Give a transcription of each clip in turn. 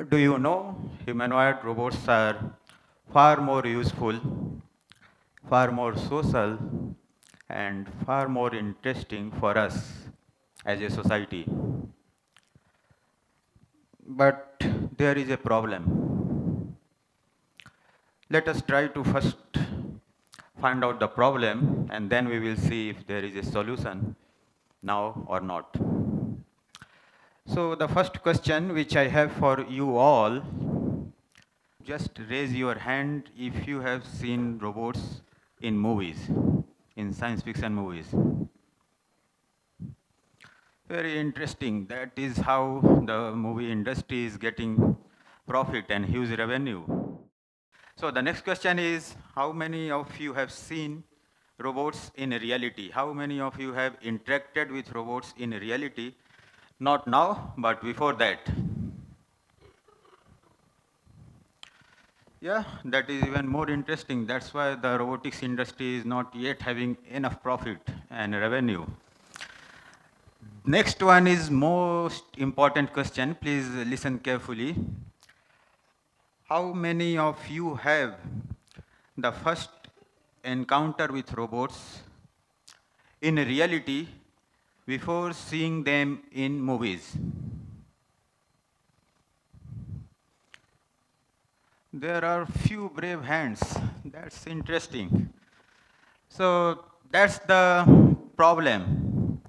Do you know humanoid robots are far more useful, far more social, and far more interesting for us as a society? But there is a problem. Let us try to first find out the problem and then we will see if there is a solution now or not. So the first question which I have for you all, just raise your hand if you have seen robots in movies, in science fiction movies. Very interesting. That is how the movie industry is getting profit and huge revenue. So the next question is, how many of you have seen robots in reality? How many of you have interacted with robots in reality? Not now, but before that. Yeah, that is even more interesting. That's why the robotics industry is not yet having enough profit and revenue. Next one is most important question. Please listen carefully. How many of you have the first encounter with robots in reality before seeing them in movies? There are few brave hands. That's interesting. So that's the problem.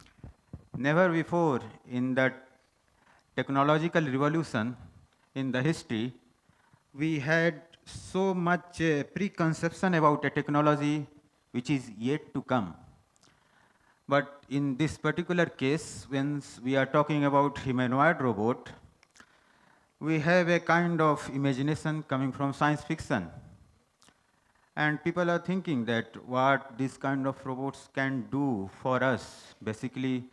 Never before in the technological revolution in the history, we had so much preconception about a technology which is yet to come. But in this particular case, when we are talking about humanoid robot, we have a kind of imagination coming from science fiction. And people are thinking that what this kind of robots can do for us. Basically,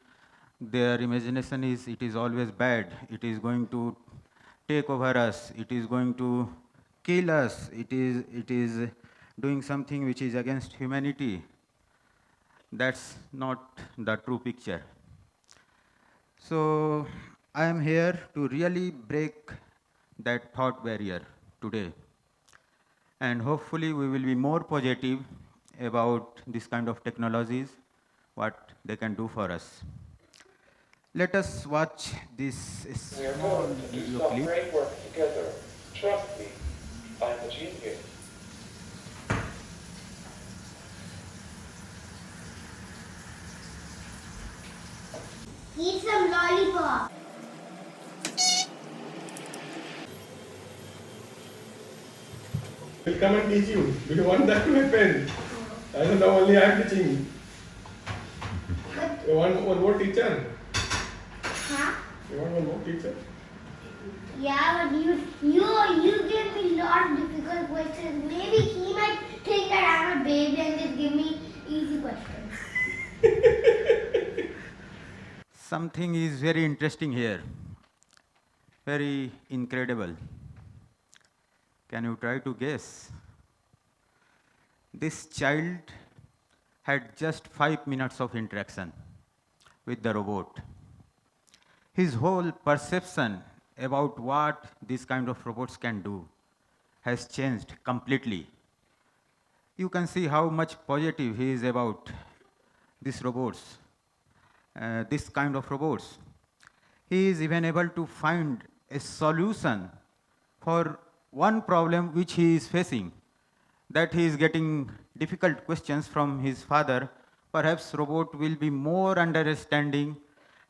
their imagination is it is always bad. It is going to take over us. It is going to kill us. It is doing something which is against humanity. That's not the true picture. So I am here to really break that thought barrier today. And hopefully we will be more positive about this kind of technologies, what they can do for us. Let us watch this We are small going to do video some clip. great work together. Trust me, I'm a genius. Eat some lollipop. Will come and teach you. Do you want that, my friend? I don't know, only I'm teaching. You want one more teacher? Huh? You want one more teacher? Yeah, but you give me lot of difficult questions. Maybe he might think that I'm a baby and just give me easy questions. Something is very interesting here, very incredible. Can you try to guess? This child had just 5 minutes of interaction with the robot. His whole perception about what these kind of robots can do has changed completely. You can see how much positive he is about these robots, this kind of robots. He is even able to find a solution for one problem which he is facing, that he is getting difficult questions from his father. Perhaps robot will be more understanding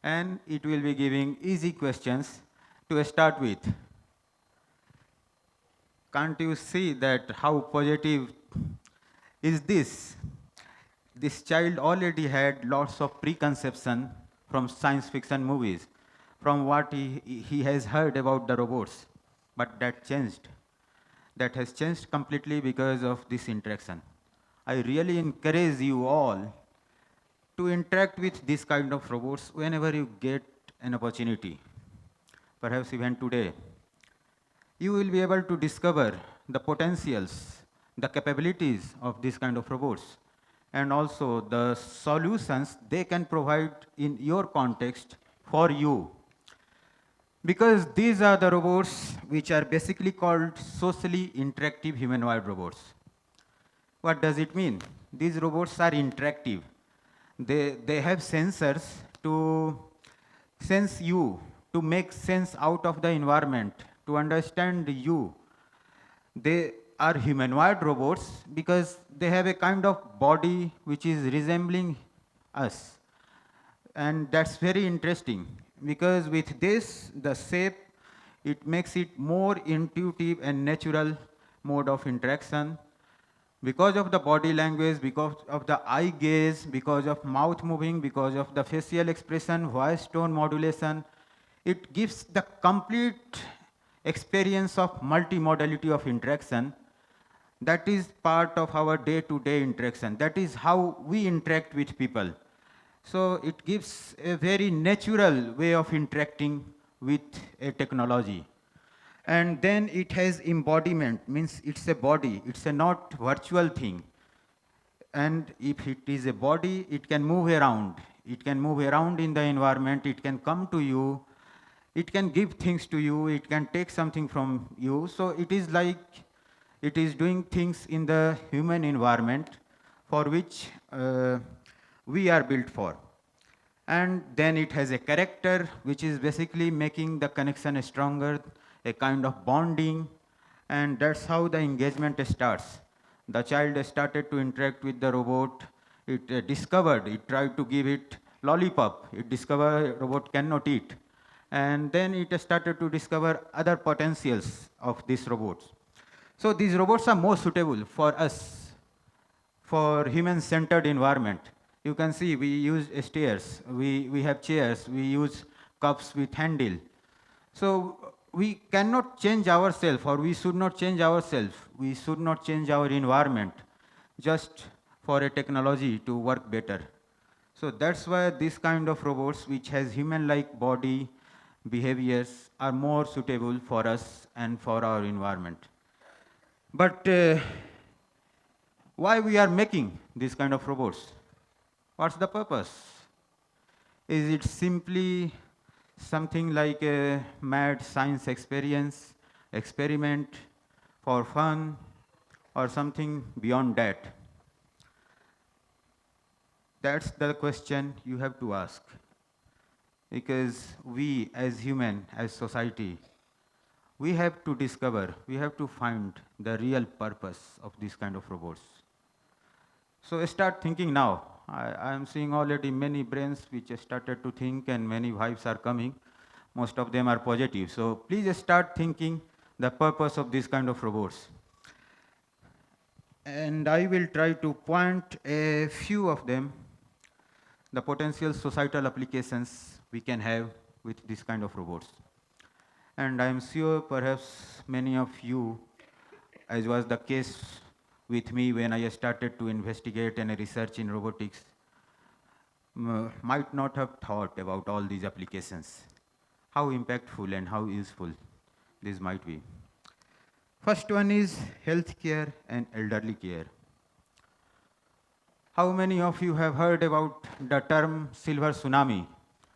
and it will be giving easy questions to start with. Can't you see that how positive is this? This child already had lots of preconception from science fiction movies, from what he has heard about the robots. But that changed. That has changed completely because of this interaction. I really encourage you all to interact with this kind of robots whenever you get an opportunity, perhaps even today. You will be able to discover the potentials, the capabilities of this kind of robots, and also the solutions they can provide in your context for you. Because these are the robots which are basically called socially interactive humanoid robots. What does it mean? These robots are interactive. They have sensors to sense you, to make sense out of the environment, to understand you. They are humanoid robots because they have a kind of body which is resembling us. And that's very interesting because with this, the shape, it makes it more intuitive and natural mode of interaction. Because of the body language, because of the eye gaze, because of mouth moving, because of the facial expression, voice tone modulation, it gives the complete experience of multimodality of interaction. That is part of our day-to-day interaction. That is how we interact with people. So it gives a very natural way of interacting with a technology. And then it has embodiment, means it's a body, it's a not virtual thing. And if it is a body, it can move around. It can move around in the environment, it can come to you, it can give things to you, it can take something from you. So it is like it is doing things in the human environment for which we are built for. And then it has a character which is basically making the connection stronger, a kind of bonding, and that's how the engagement starts. The child started to interact with the robot, it discovered, it tried to give it lollipop, it discovered robot cannot eat, and then it started to discover other potentials of these robots. So these robots are more suitable for us, for human-centered environment. You can see we use stairs, we have chairs, we use cups with handle. So we cannot change ourselves, or we should not change ourselves. We should not change our environment just for a technology to work better. So that's why this kind of robots which has human-like body behaviors are more suitable for us and for our environment. But why we are making this kind of robots? What's the purpose? Is it simply something like a mad science experiment for fun, or something beyond that? That's the question you have to ask. Because we as human, as society, we have to discover, we have to find the real purpose of this kind of robots. So start thinking now. I am seeing already many brains which have started to think, and many vibes are coming. Most of them are positive. So please start thinking the purpose of this kind of robots. And I will try to point a few of them, the potential societal applications we can have with this kind of robots. And I am sure perhaps many of you, as was the case with me when I started to investigate and research in robotics, might not have thought about all these applications, how impactful and how useful this might be. First one is healthcare and elderly care. How many of you have heard about the term silver tsunami?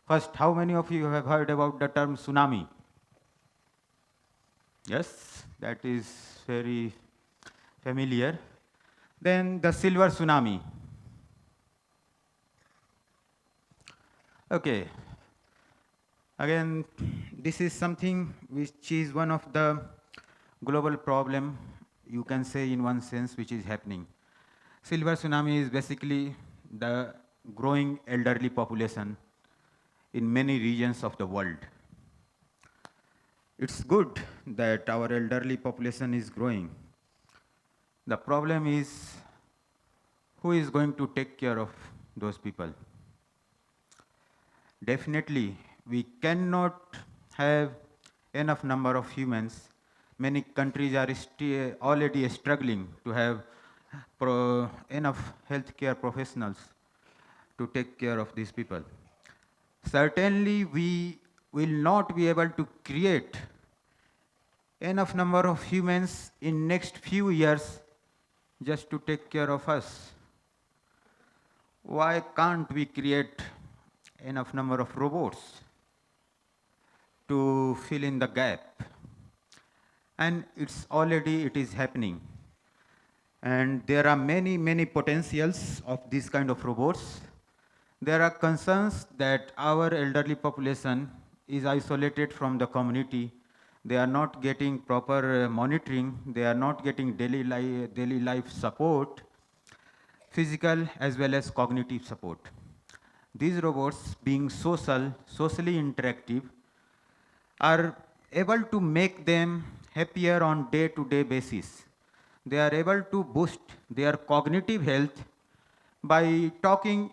First, how many of you have heard about the term tsunami? Yes, that is very familiar. Then the silver tsunami. Okay. Again, this is something which is one of the global problem, you can say in one sense, which is happening. Silver tsunami is basically the growing elderly population in many regions of the world. It's good that our elderly population is growing. The problem is, who is going to take care of those people? Definitely, we cannot have enough number of humans. Many countries are already struggling to have enough healthcare professionals to take care of these people. Certainly, we will not be able to create enough number of humans in next few years just to take care of us. Why can't we create enough number of robots? to fill in the gap. And it is happening. And there are many potentials of these kind of robots. There are concerns that our elderly population is isolated from the community. They are not getting proper monitoring. They are not getting daily life support, physical as well as cognitive support. These robots, being socially interactive, are able to make them happier on day-to-day basis. They are able to boost their cognitive health by talking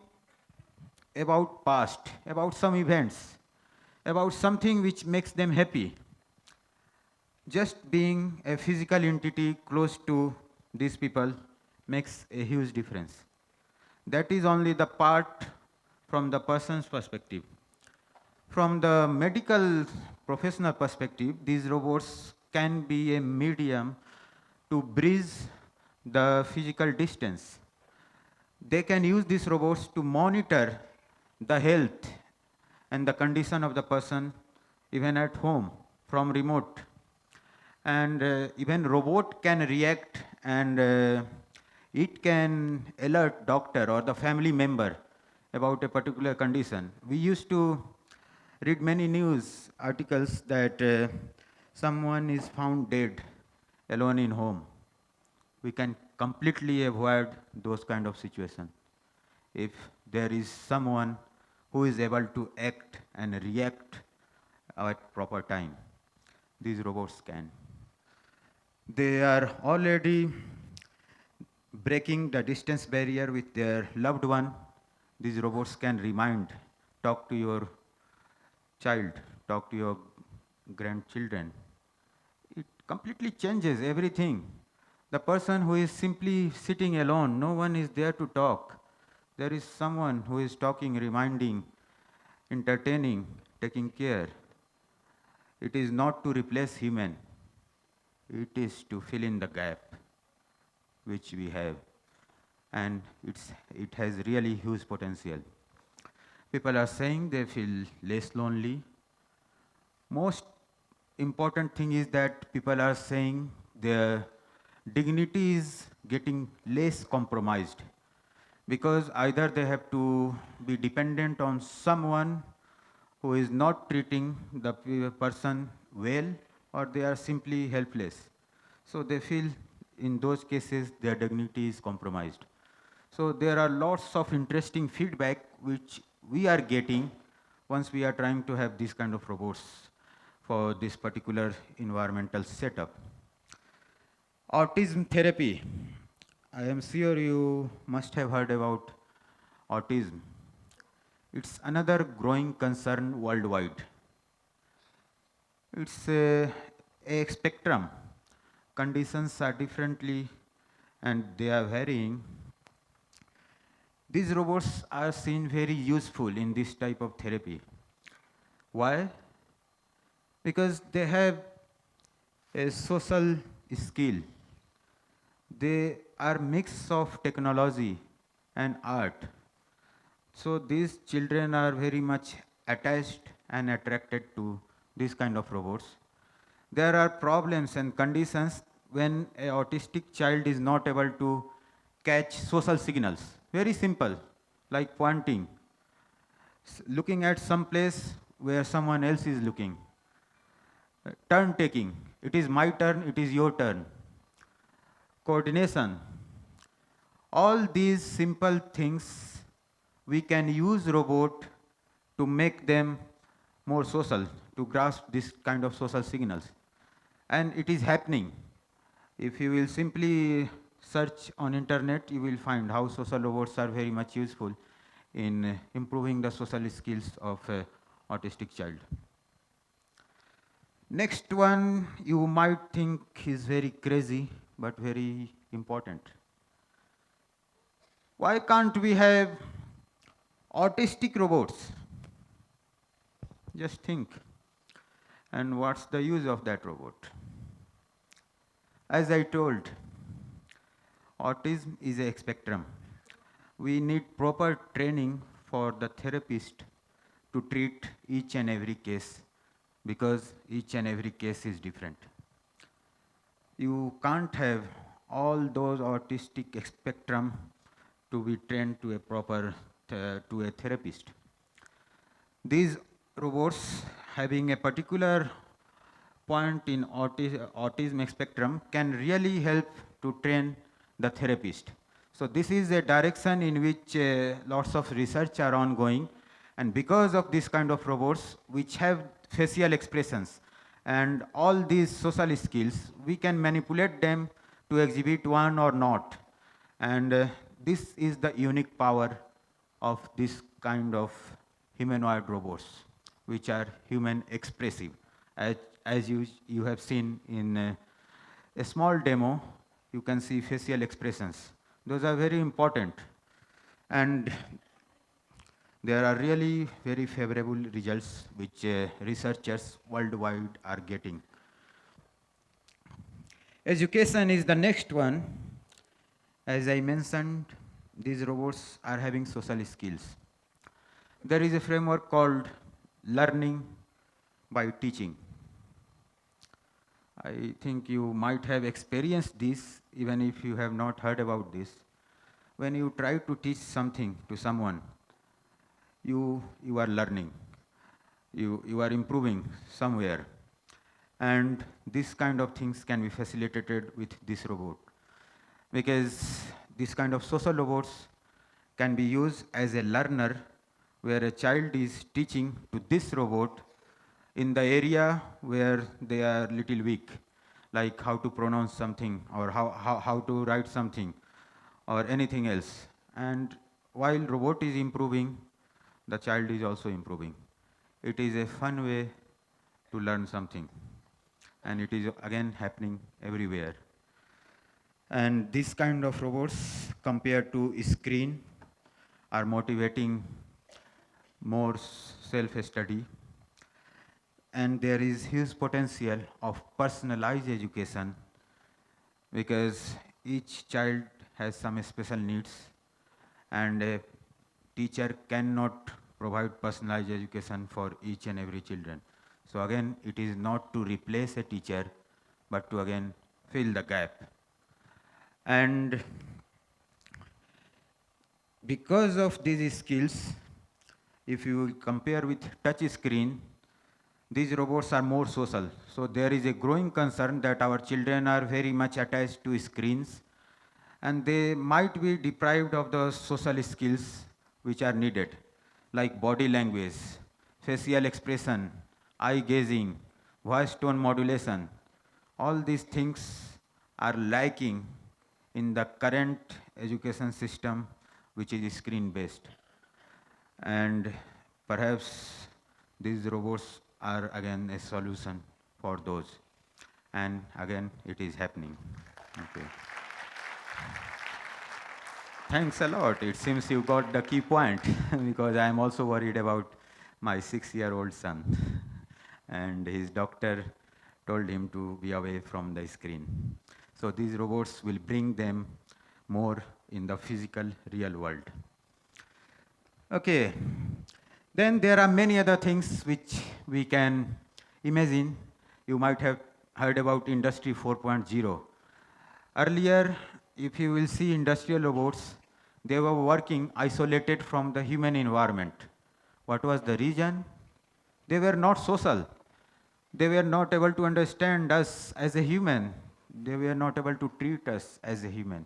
about past, about some events, about something which makes them happy. Just being a physical entity close to these people makes a huge difference. That is only the part from the person's perspective. From the medical professional perspective, these robots can be a medium to bridge the physical distance. They can use these robots to monitor the health and the condition of the person even at home from remote. And even robot can react and it can alert doctor or the family member about a particular condition. We used to read many news articles that someone is found dead alone in home. We can completely avoid those kind of situations if there is someone who is able to act and react at proper time. These robots can. They are already breaking the distance barrier with their loved one. These robots can remind, talk to your child, talk to your grandchildren. It completely changes everything. The person who is simply sitting alone, no one is there to talk. There is someone who is talking, reminding, entertaining, taking care. It is not to replace human. It is to fill in the gap which we have. And it has really huge potential. People are saying they feel less lonely. Most important thing is that people are saying their dignity is getting less compromised because either they have to be dependent on someone who is not treating the person well or they are simply helpless. So they feel in those cases their dignity is compromised. So there are lots of interesting feedback which we are getting once we are trying to have this kind of robots for this particular environmental setup. Autism therapy. I am sure you must have heard about autism. It's another growing concern worldwide. It's a spectrum. Conditions are differently and they are varying. These robots are seen very useful in this type of therapy. Why? Because they have a social skill. They are mix of technology and art. So these children are very much attached and attracted to this kind of robots. There are problems and conditions when an autistic child is not able to catch social signals. Very simple, like pointing, looking at some place where someone else is looking. Turn taking, it is my turn, it is your turn. Coordination, all these simple things we can use robot to make them more social, to grasp this kind of social signals. And it is happening. If you will simply search on internet, you will find how social robots are very much useful in improving the social skills of autistic child. Next one you might think is very crazy, but very important. Why can't we have autistic robots? Just think. And what's the use of that robot? As I told, autism is a spectrum. We need proper training for the therapist to treat each and every case because each and every case is different. You can't have all those autistic spectrum to be trained to a proper to a therapist. These robots having a particular point in autism spectrum can really help to train the therapist. So this is a direction in which lots of research are ongoing, and because of this kind of robots which have facial expressions and all these social skills, we can manipulate them to exhibit one or not. And this is the unique power of this kind of humanoid robots, which are human expressive. As you have seen in a small demo, you can see facial expressions. Those are very important. And there are really very favorable results which researchers worldwide are getting. Education is the next one. As I mentioned, these robots are having social skills. There is a framework called learning by teaching. I think you might have experienced this even if you have not heard about this. When you try to teach something to someone, you are learning, you are improving somewhere. And this kind of things can be facilitated with this robot, because this kind of social robots can be used as a learner, where a child is teaching to this robot in the area where they are little weak, like how to pronounce something or how to write something or anything else. And while robot is improving, the child is also improving. It is a fun way to learn something, and it is again happening everywhere. And this kind of robots compared to screen are motivating more self-study, and there is huge potential of personalized education, because each child has some special needs, and a teacher cannot provide personalized education for each and every children. So again, it is not to replace a teacher, but to again fill the gap. And because of these skills, if you will compare with touch screen, these robots are more social. So there is a growing concern that our children are very much attached to screens, and they might be deprived of the social skills which are needed, like body language, facial expression, eye gazing, voice tone modulation. All these things are lacking in the current education system, which is screen based. And perhaps these robots are again a solution for those. And again, it is happening. Okay. Thanks a lot. It seems you got the key point because I am also worried about my 6-year-old son. And his doctor told him to be away from the screen. So these robots will bring them more in the physical real world. Okay. Then there are many other things which we can imagine. You might have heard about Industry 4.0. Earlier, if you will see industrial robots, they were working isolated from the human environment. What was the reason? They were not social. They were not able to understand us as a human. They were not able to treat us as a human.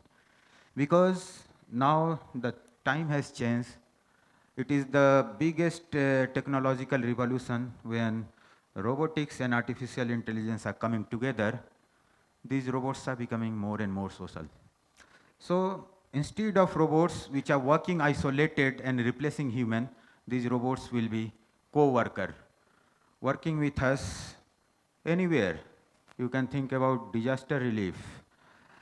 Because now the time has changed. It is the biggest technological revolution when robotics and artificial intelligence are coming together. These robots are becoming more and more social. So instead of robots which are working isolated and replacing human, these robots will be co-worker, working with us anywhere. You can think about disaster relief.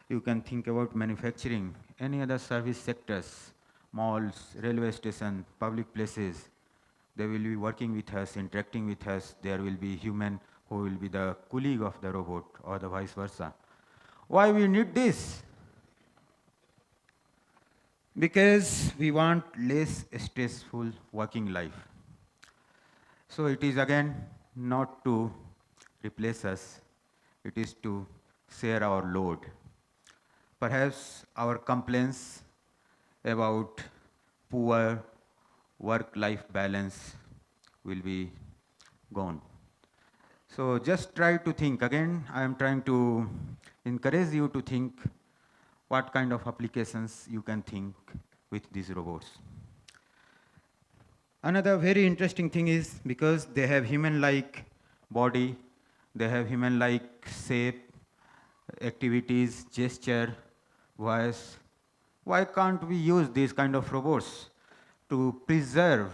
You can think about manufacturing, any other service sectors, malls, railway station, public places. They will be working with us, interacting with us. There will be human who will be the colleague of the robot, or the vice versa. Why we need this? Because we want less stressful working life. So it is again not to replace us, it is to share our load. Perhaps our complaints about poor work-life balance will be gone. So just try to think. Again, I am trying to encourage you to think what kind of applications you can think with these robots. Another very interesting thing is because they have human-like body, they have human-like shape, activities, gesture, voice. Why can't we use these kind of robots to preserve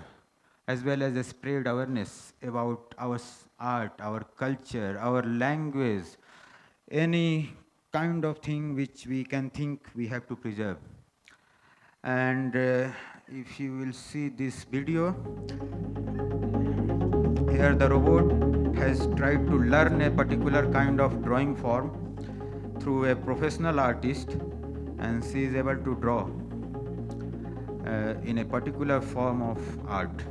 as well as spread awareness about our art, our culture, our language, any kind of thing which we can think we have to preserve. And if you will see this video, here the robot has tried to learn a particular kind of drawing form through a professional artist, and she is able to draw in a particular form of art.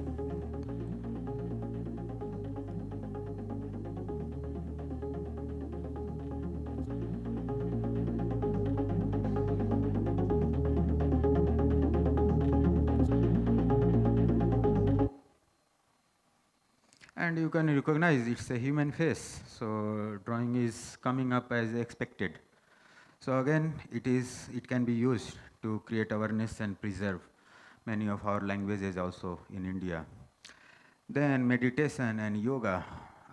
And you can recognize it's a human face, so drawing is coming up as expected. So again, it can be used to create awareness and preserve many of our languages also in India. Then meditation and yoga,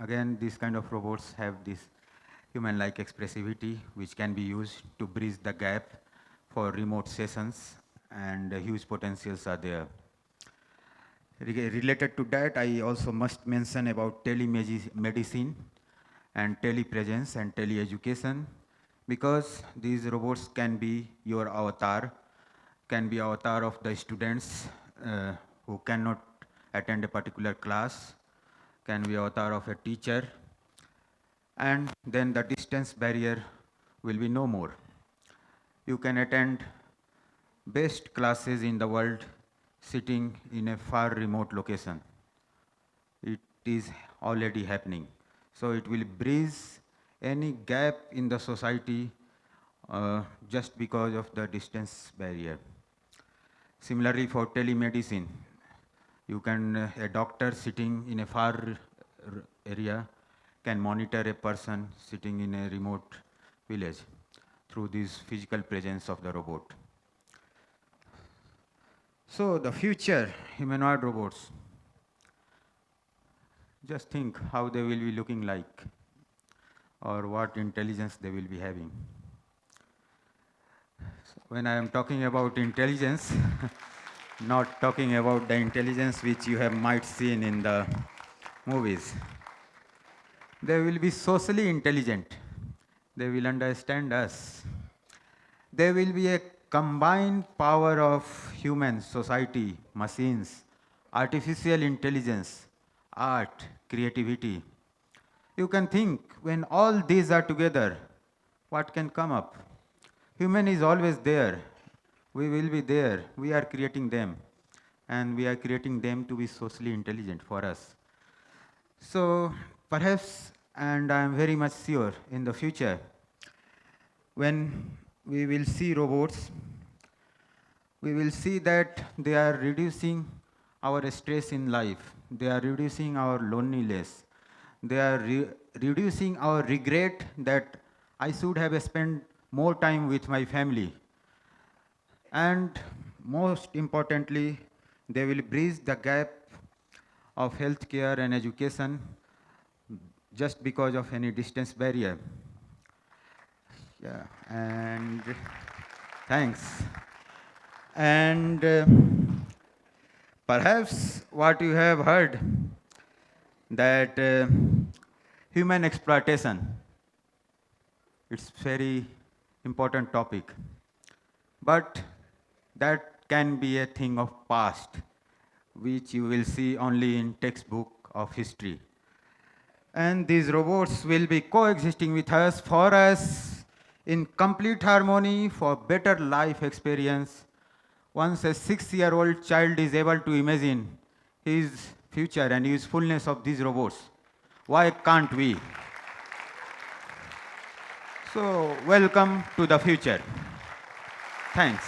again these kind of robots have this human-like expressivity which can be used to bridge the gap for remote sessions, and huge potentials are there. Related to that, I also must mention about telemedicine and telepresence and teleeducation, because these robots can be your avatar, can be avatar of the students who cannot attend a particular class, can be avatar of a teacher, and then the distance barrier will be no more. You can attend best classes in the world sitting in a far remote location. It is already happening. So it will bridge any gap in the society just because of the distance barrier. Similarly, for telemedicine, you can, a doctor sitting in a far area can monitor a person sitting in a remote village through this physical presence of the robot. So the future humanoid robots, just think how they will be looking like, or what intelligence they will be having. So when I am talking about intelligence, not talking about the intelligence which you have might seen in the movies. They will be socially intelligent. They will understand us. There will be a combined power of human, society, machines, artificial intelligence, art, creativity. You can think when all these are together, what can come up? Human is always there. We will be there. We are creating them. And we are creating them to be socially intelligent for us. So perhaps, and I am very much sure in the future, when we will see robots, we will see that they are reducing our stress in life. They are reducing our loneliness. They are reducing our regret that I should have spent more time with my family. And most importantly, they will bridge the gap of healthcare and education just because of any distance barrier. Yeah, and thanks. And perhaps what you have heard, that human exploitation, it's very important topic, but that can be a thing of past, which you will see only in textbook of history. And these robots will be coexisting with us, for us, in complete harmony, for better life experience. Once a 6-year-old child is able to imagine his future and usefulness of these robots, Why can't we? So, welcome to the future. Thanks.